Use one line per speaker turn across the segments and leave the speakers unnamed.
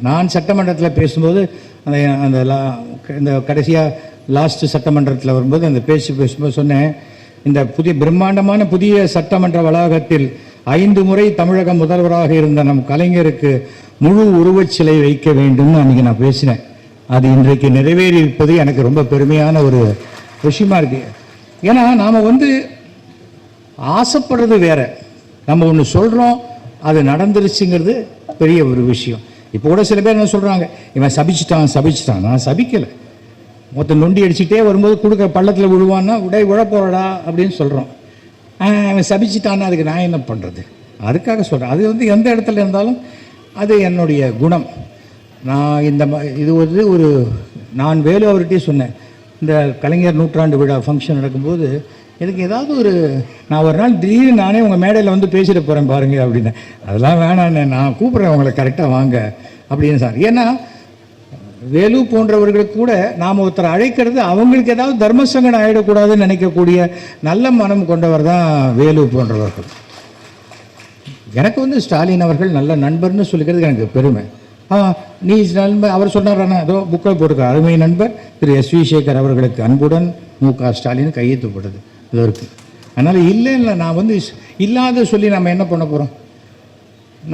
நான் சட்டமன்றத்தில் பேசும்போது அந்த அந்த இந்த கடைசியாக லாஸ்ட்டு சட்டமன்றத்தில் வரும்போது அந்த பேசும்போது சொன்னேன், இந்த பிரம்மாண்டமான புதிய சட்டமன்ற வளாகத்தில் 5 முறை தமிழக முதல்வராக இருந்த நம் கலைஞருக்கு முழு உருவச்சிலை வைக்க வேண்டும்னு அன்றைக்கி நான் பேசினேன். அது இன்றைக்கு நிறைவேறி இருப்பது எனக்கு ரொம்ப பெருமையான ஒரு விஷயமா இருக்கு. ஏன்னா நாம் ஆசைப்படுறது வேற, நம்ம ஒன்று சொல்கிறோம் அது நடந்துருச்சுங்கிறது பெரிய ஒரு விஷயம். இப்போ கூட சில பேர் என்ன சொல்கிறாங்க, இவன் சபிச்சிட்டான். நான் சபிக்கலை. மொத்தம் நொண்டி அடிச்சுட்டே வரும்போது கொடுக்க பள்ளத்தில் விழுவான்னா உழப்போறடா அப்படின்னு சொல்கிறோம். அவன் சபிச்சிட்டான்னா அதுக்கு நான் என்ன பண்ணுறது? அதுக்காக சொல்கிறேன். அது எந்த இடத்துல இருந்தாலும் அது என்னுடைய குணம். நான் இது நான் வேலு அவர்கிட்டே சொன்னேன், இந்த கலைஞர் நூற்றாண்டு விழா ஃபங்க்ஷன் நடக்கும்போது எனக்கு ஏதாவது நான் ஒரு நாள் திடீர்னு நானே உங்கள் மேடையில் பேசிட்டு போகிறேன் பாருங்கள் அப்படின்னு. அதெல்லாம் வேணான்னு, நான் கூப்பிட்றேன் உங்களை கரெக்டாக வாங்க அப்படின்னு சார். ஏன்னா வேலு போன்றவர்களுக்கு கூட நாம் ஒருத்தர் அழைக்கிறது அவங்களுக்கு ஏதாவது தர்மசங்கடம் ஆகிடக்கூடாதுன்னு நினைக்கக்கூடிய நல்ல மனம் கொண்டவர் தான் வேலு போன்றவர்கள். எனக்கு ஸ்டாலின் அவர்கள் நல்ல நண்பர்னு சொல்லிக்கிறது எனக்கு பெருமை. நீ நண்பர் அவர் சொன்னாரானா, ஏதோ புக்கை போட்டுருக்க அருமை நண்பர் திரு S.V. சேகர் அவர்களுக்கு அன்புடன் M.K. ஸ்டாலின் கையெழுத்துப்படுது இதற்கு. அதனால் இல்லை நான் இல்லாத சொல்லி நம்ம என்ன பண்ண போகிறோம்?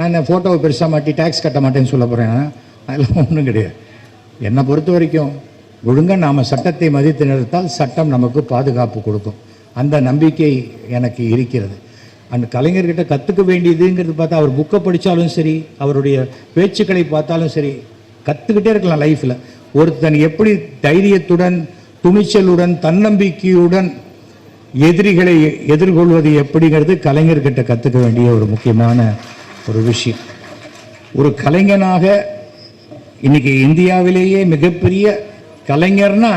நான் ஃபோட்டோவை பெருசாக மாட்டி டேக்ஸ் கட்ட மாட்டேன்னு சொல்ல போகிறேன். அதெல்லாம் ஒன்றும் கிடையாது. என்னை பொறுத்த வரைக்கும் ஒழுங்காக நாம் சட்டத்தை மதித்து நிறுத்தால் சட்டம் நமக்கு பாதுகாப்பு கொடுக்கும். அந்த நம்பிக்கை எனக்கு இருக்கிறது. அந்த கலைஞர்கிட்ட கற்றுக்க வேண்டியதுங்கிறது பார்த்தா, அவர் புக்கை படித்தாலும் சரி, அவருடைய பேச்சுக்களை பார்த்தாலும் சரி, கற்றுக்கிட்டே இருக்கலாம் லைஃப்பில். ஒருத்தன் எப்படி தைரியத்துடன், துணிச்சலுடன், தன்னம்பிக்கையுடன் எதிரிகளை எதிர்கொள்வது எப்படிங்கிறது கலைஞர்கிட்ட கற்றுக்க வேண்டிய ஒரு முக்கியமான ஒரு விஷயம். ஒரு கலைஞனாக இன்றைக்கி இந்தியாவிலேயே மிகப்பெரிய கலைஞர்னா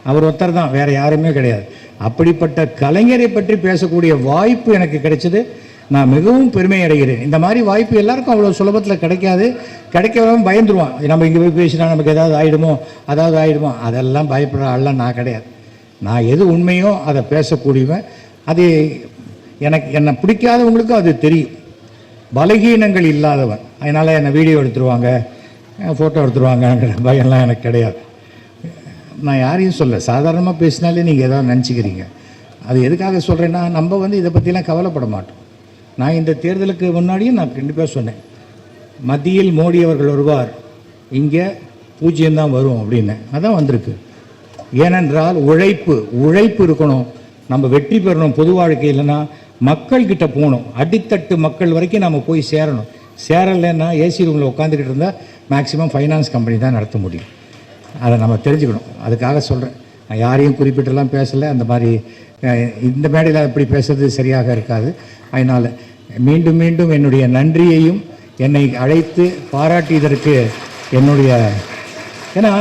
அவர் ஒருத்தர் தான், வேறு யாருமே கிடையாது. அப்படிப்பட்ட கலைஞரை பற்றி பேசக்கூடிய வாய்ப்பு எனக்கு கிடைச்சது. நான் மிகவும் பெருமை அடைகிறேன். இந்த மாதிரி வாய்ப்பு எல்லாருக்கும் அவ்வளோ சுலபத்தில் கிடைக்காது. கிடைக்கிறவங்க பயந்துருவான், நம்ம இங்கே போய் பேசினா நமக்கு ஏதாவது ஆகிடுமோ அதெல்லாம் பயப்படுற ஆள்லாம் நான் கிடையாது. நான் எது உண்மையோ அதை பேசக்கூடியவன். அது என்னை பிடிக்காதவங்களுக்கும் அது தெரியும். பலகீனங்கள் இல்லாதவன். அதனால் என்னை வீடியோ எடுத்துருவாங்க, ஃபோட்டோ எடுத்துருவாங்கங்கிற பயம்லாம் எனக்கு கிடையாது. நான் யாரையும் சொல்ல, சாதாரணமாக பேசினாலே நீங்கள் ஏதாவது நினச்சிக்கிறீங்க. அது எதுக்காக சொல்கிறேன்னா, நம்ம இதை பற்றிலாம் கவலைப்பட மாட்டோம். நான் இந்த தேர்தலுக்கு முன்னாடியும் நான் கண்டிப்பாக சொன்னேன், மத்தியில் மோடி அவர்கள் வருவார், இங்கே 0 தான் வரும் அப்படின்னு. அதான் வந்திருக்கு. ஏனென்றால் உழைப்பு இருக்கணும். நம்ம வெற்றி பெறணும் பொது வாழ்க்கையில்னா மக்கள்கிட்ட போகணும். அடித்தட்டு மக்கள் வரைக்கும் நம்ம போய் சேரணும். சேரலைன்னா ஏசி ரூமில் உட்காந்துக்கிட்டு இருந்தால் மேக்ஸிமம் ஃபைனான்ஸ் கம்பெனி தான் நடத்த முடியும். அதை நம்ம தெரிஞ்சுக்கணும். அதுக்காக சொல்கிறேன். நான் யாரையும் குறிப்பிட்டெல்லாம் பேசலை. அந்த மாதிரி இந்த மேடையில் இப்படி பேசுறது சரியாக இருக்காது. அதனால் மீண்டும் மீண்டும் என்னுடைய நன்றியையும், என்னை அழைத்து பாராட்டியதற்கு என்னுடைய, ஏன்னா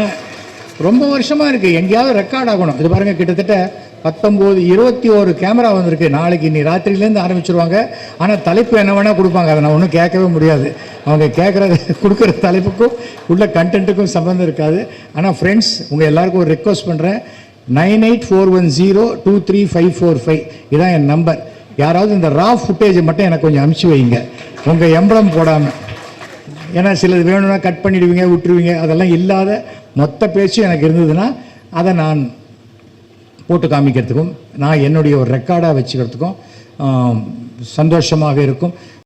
ரொம்ப வருஷமாக இருக்குது, எங்கேயாவது ரெக்கார்ட் ஆகணும். இது பாருங்கள், கிட்டத்தட்ட 21 கேமரா வந்திருக்கு. நாளைக்கு இன்னி ராத்திரிலேருந்து ஆரம்பிச்சிருவாங்க. ஆனால் தலைப்பு என்ன வேணால் கொடுப்பாங்க, அதை நான் ஒன்றும் கேட்கவே முடியாது. அவங்க கொடுக்குற தலைப்புக்கும் உள்ள கண்டென்ட்டுக்கும் சம்மந்தம் இருக்காது. ஆனால் ஃப்ரெண்ட்ஸ், உங்கள் எல்லாருக்கும் ஒரு ரெக்வஸ்ட் பண்ணுறேன். 9841023545 இதான் என் நம்பர். யாராவது இந்த ரா ஃபுட்டேஜை மட்டும் எனக்கு கொஞ்சம் அனுப்பிச்சி வைங்க, உங்கள் எம்பளம் போடாமல். ஏன்னா சிலது வேணும்னா கட் பண்ணிடுவீங்க, விட்டுருவீங்க. அதெல்லாம் இல்லாத மொத்த பேச்சு எனக்கு இருந்ததுன்னா அதை நான் போட்டு காமிக்கிறதுக்கும், நான் என்னுடைய ஒரு ரெக்கார்டாக வச்சுக்கிறதுக்கும் சந்தோஷமாக இருக்கும்.